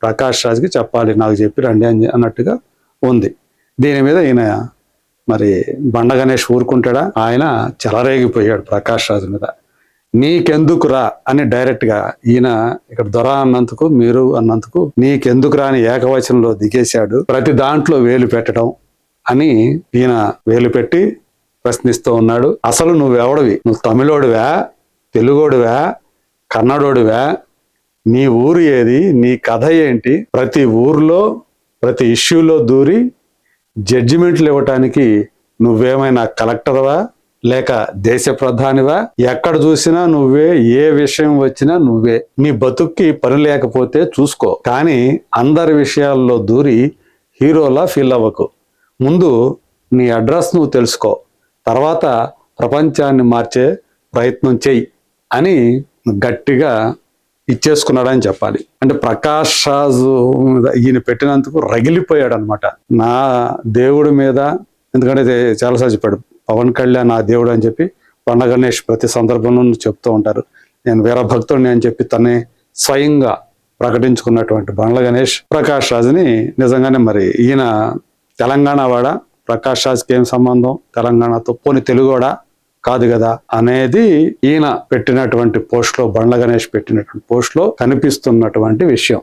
ప్రకాష్ రాజ్కి చెప్పాలి, నాకు చెప్పి రండి అని అన్నట్టుగా ఉంది. దీని మీద ఈయన మరి బండ గణేష్ ఊరుకుంటాడా? ఆయన చెలరేగిపోయాడు ప్రకాష్ రాజ్ మీద. నీకెందుకురా అని డైరెక్ట్గా ఈయన ఇక్కడ దొర అన్నందుకు, మీరు అన్నందుకు నీకెందుకురా అని ఏకవచనంలో దిగేశాడు. ప్రతి దాంట్లో వేలు పెట్టడం అని ఈయన వేలు పెట్టి ప్రశ్నిస్తూ ఉన్నాడు. అసలు నువ్వెవడివి? నువ్వు తమిళోడివా, తెలుగోడివా, కన్నడోడివా? నీ ఊరు ఏది? నీ కథ ఏంటి? ప్రతి ఊర్లో ప్రతి ఇష్యూలో దూరి జడ్జిమెంట్లు ఇవ్వటానికి నువ్వేమైనా కలెక్టర్వా లేక దేశ ప్రధానివా? ఎక్కడ చూసినా నువ్వే, ఏ విషయం వచ్చినా నువ్వే. నీ బతుక్కి పని లేకపోతే చూసుకో, కానీ అందరి విషయాల్లో దూరి హీరోలా ఫీల్ అవ్వకు. ముందు నీ అడ్రస్ నువ్వు తెలుసుకో, తర్వాత ప్రపంచాన్ని మార్చే ప్రయత్నం చెయ్యి అని గట్టిగా ఇచ్చేసుకున్నాడని చెప్పాలి. అంటే ప్రకాష్ రాజ్ ఈయన పెట్టినందుకు రగిలిపోయాడు అనమాట. నా దేవుడి మీద, ఎందుకంటే చాలాసార్లు చెప్పాడు పవన్ కళ్యాణ్ నా దేవుడు అని చెప్పి బండ గణేష్ ప్రతి సందర్భంలో చెప్తూ ఉంటారు. నేను వీరభక్తుడిని అని చెప్పి తనే స్వయంగా ప్రకటించుకున్నటువంటి బండ్ల గణేష్ ప్రకాష్ రాజ్ని నిజంగానే మరి ఈయన తెలంగాణ వాడా? ప్రకాష్ రాజ్కి ఏం సంబంధం తెలంగాణతో? పోని తెలుగోడా? కాదు కదా అనేది ఈయన పెట్టినటువంటి పోస్ట్లో, బండ్ల గణేష్ పెట్టినటువంటి పోస్ట్లో కనిపిస్తున్నటువంటి విషయం.